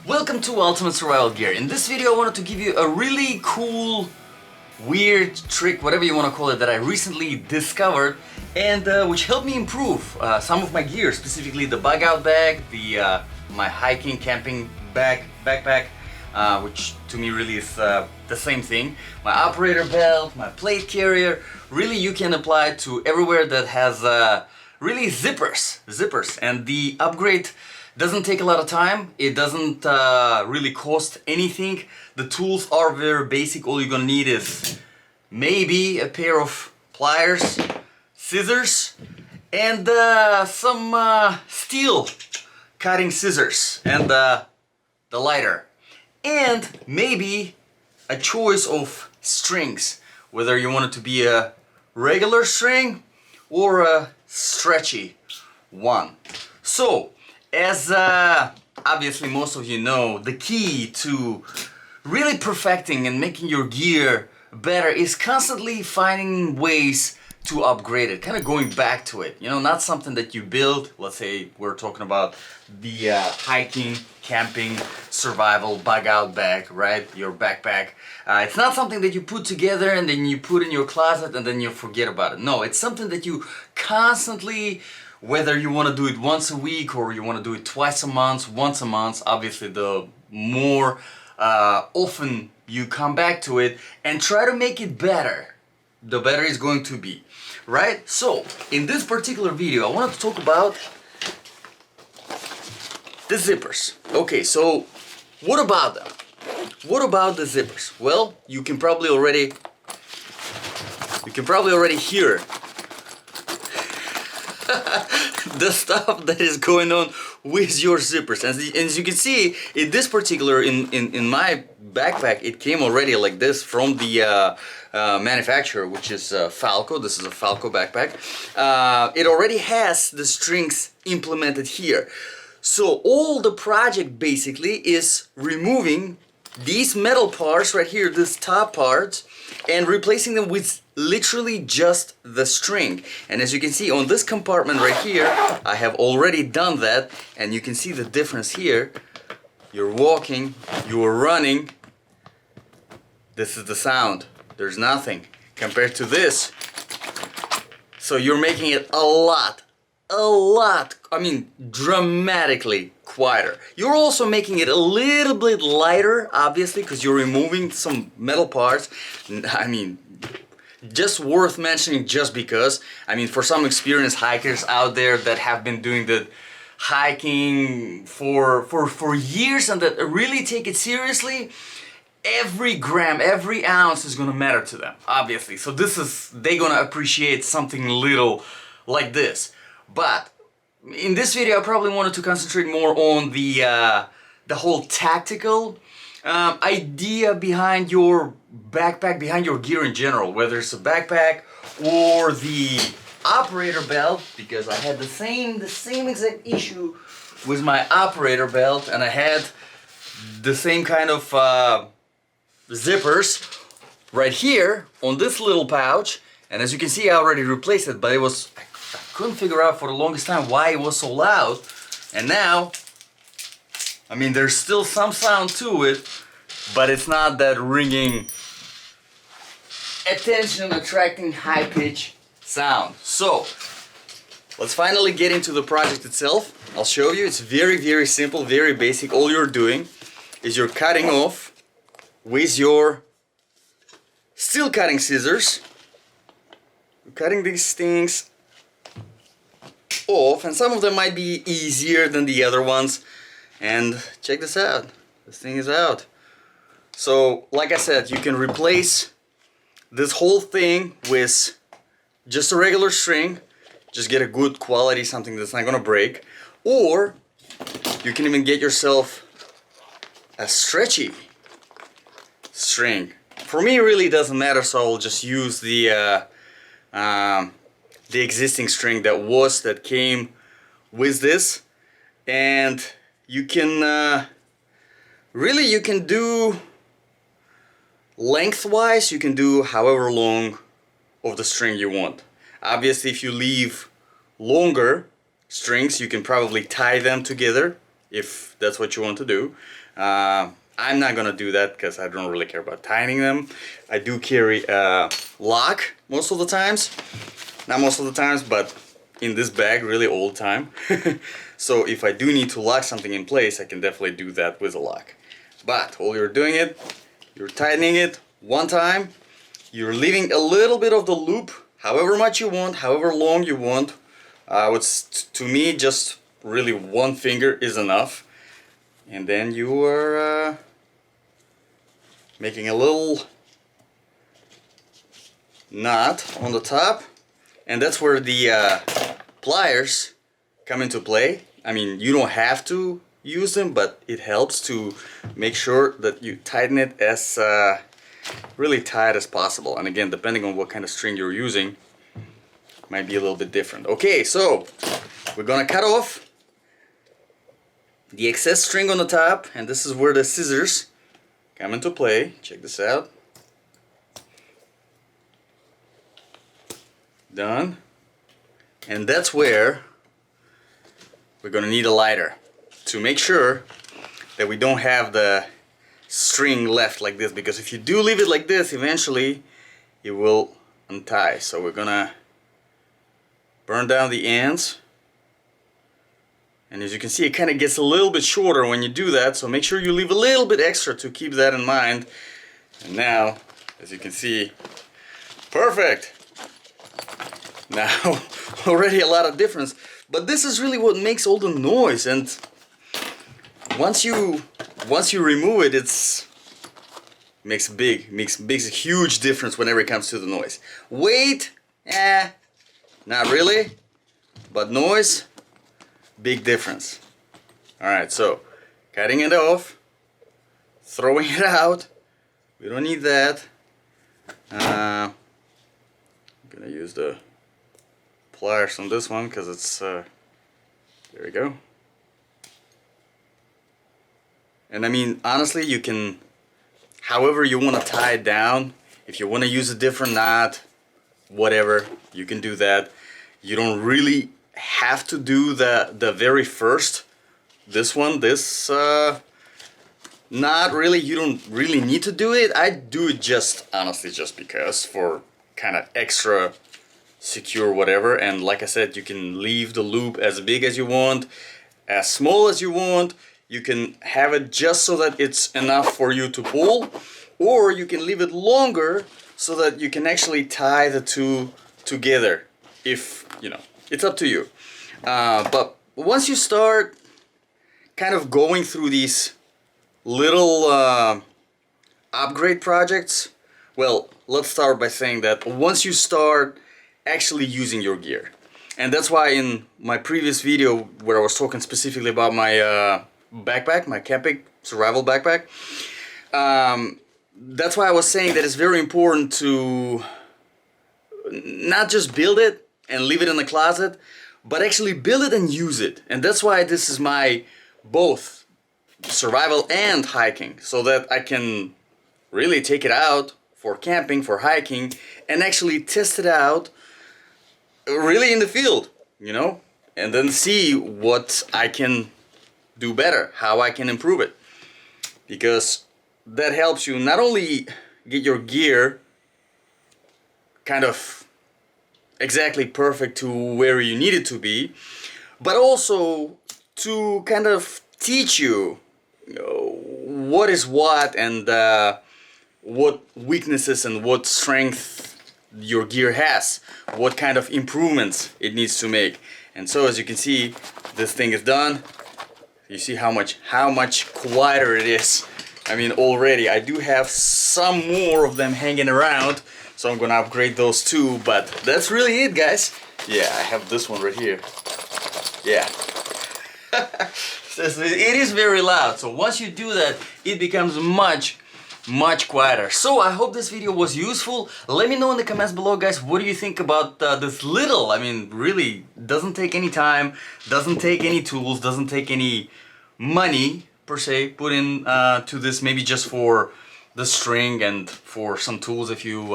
Welcome to Ultimate Survival Gear. In this video I wanted to give you a really cool, weird trick, whatever you want to call it, that I recently discovered and which helped me improve some of my gear, specifically the bug out bag, my hiking, camping backpack, which to me really is the same thing, my operator belt, my plate carrier. Really you can apply it to everywhere that has really zippers, and the upgrade doesn't take a lot of time. It doesn't really cost anything. The tools are very basic. All you're gonna need is maybe a pair of pliers, scissors, and some steel cutting scissors, and the lighter, and maybe a choice of strings, whether you want it to be a regular string or a stretchy one. So, as obviously most of you know, the key to really perfecting and making your gear better is constantly finding ways to upgrade it, kind of going back to it. You know, not something that you build. Let's say we're talking about the hiking, camping, survival, bug out bag, right? Your backpack. It's not something that you put together and then you put in your closet and then you forget about it. No, it's something that you constantly, whether you want to do it once a week or you want to do it twice a month, once a month, obviously the more often you come back to it and try to make it better, the better it's going to be, right? So, in this particular video, I wanted to talk about the zippers. Okay, so what about them? What about the zippers? Well, you can probably already hear the stuff that is going on with your zippers. As you can see, in this particular, in my backpack, it came already like this from the manufacturer, which is Falco. This is a Falco backpack. It already has the strings implemented here. So all the project basically is removing these metal parts right here, this top part, and replacing them with literally just the string. And as you can see on this compartment right here, I have already done that, and you can see the difference here. You're walking, you're running, this is the sound. There's nothing compared to this. So you're making it a lot, I mean dramatically quieter. You're also making it a little bit lighter, obviously, because you're removing some metal parts. I mean, just worth mentioning just because, I mean, for some experienced hikers out there that have been doing the hiking for years and that really take it seriously, every gram, every ounce is gonna matter to them, obviously. So they're gonna appreciate something little like this. But in this video, I probably wanted to concentrate more on the whole tactical idea behind your backpack, behind your gear in general, whether it's a backpack or the operator belt, because I had the same exact issue with my operator belt, and I had the same kind of zippers right here on this little pouch. And as you can see, I already replaced it, but I couldn't figure out for the longest time why it was so loud. And now, I mean, there's still some sound to it, but it's not that ringing, attention attracting high pitch sound. So let's finally get into the project itself. I'll show you. It's very simple, very basic. All you're doing is you're cutting off with your steel cutting scissors. You're cutting these things off, and some of them might be easier than the other ones. And check this out. This thing is out. So, like I said, you can replace this whole thing with just a regular string. Just get a good quality, something that's not gonna break. Or you can even get yourself a stretchy string. For me, it really doesn't matter, so I'll just use the existing string that came with this. And you can you can do lengthwise, you can do however long of the string you want. Obviously, if you leave longer strings, you can probably tie them together if that's what you want to do. I'm not gonna do that because I don't really care about tightening them. I do carry a lock most of the times. Not most of the times, but in this bag really all the time. So if I do need to lock something in place, I can definitely do that with a lock. But while you're doing it, you're tightening it one time, you're leaving a little bit of the loop, however much you want, however long you want. To me, just really one finger is enough. And then you are making a little knot on the top, and that's where the pliers come into play. I mean, you don't have to use them, but it helps to make sure that you tighten it as really tight as possible. And again, depending on what kind of string you're using, might be a little bit different. Okay, so we're gonna cut off the excess string on the top, and this is where the scissors come into play. Check this out. Done. And that's where we're gonna need a lighter to make sure that we don't have the string left like this, because if you do leave it like this, eventually it will untie. So we're gonna burn down the ends, and as you can see, it kind of gets a little bit shorter when you do that, so make sure you leave a little bit extra to keep that in mind. And now, as you can see, perfect. Now already a lot of difference, but this is really what makes all the noise. And once you remove it, makes a huge difference whenever it comes to the noise. Weight, not really, but noise, big difference. Alright, so cutting it off, throwing it out, we don't need that. I'm gonna use the pliers on this one because it's there we go. And I mean, honestly, you can, however you want to tie it down. If you want to use a different knot, whatever, you can do that. You don't really have to do the very first, this knot, really. You don't really need to do it. I do it just, honestly, just because, for kind of extra secure whatever. And like I said, you can leave the loop as big as you want, as small as you want. You can have it just so that it's enough for you to pull, or you can leave it longer so that you can actually tie the two together. If, you know, it's up to you. But once you start kind of going through these little upgrade projects, well, let's start by saying that once you start actually using your gear, and that's why in my previous video where I was talking specifically about my backpack, my camping survival backpack, that's why I was saying that it's very important to not just build it and leave it in the closet, but actually build it and use it. And that's why this is my both survival and hiking, so that I can really take it out for camping, for hiking, and actually test it out really in the field, you know, and then see what I can do better, how I can improve it. Because that helps you not only get your gear kind of exactly perfect to where you need it to be, but also to kind of teach you, what is what, and what weaknesses and what strength your gear has, what kind of improvements it needs to make. And so as you can see, this thing is done. You see how much quieter it is. I mean, already I do have some more of them hanging around, so I'm gonna upgrade those too, but that's really it, guys. Yeah, I have this one right here. Yeah. It is very loud, so once you do that, it becomes much quieter. So I hope this video was useful. Let me know in the comments below, guys, what do you think about this little, I mean, really doesn't take any time, doesn't take any tools, doesn't take any money per se put in to this, maybe just for the string and for some tools if you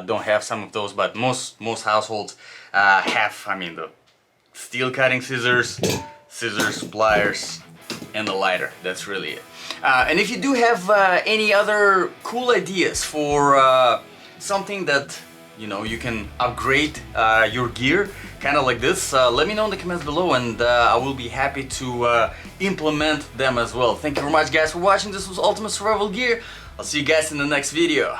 don't have some of those. But most households have, I mean, the steel cutting scissors, pliers, and a lighter. That's really it. And if you do have any other cool ideas for something that you can upgrade your gear, kind of like this, let me know in the comments below, and I will be happy to implement them as well. Thank you very much, guys, for watching. This was Ultimate Survival Gear. I'll see you guys in the next video.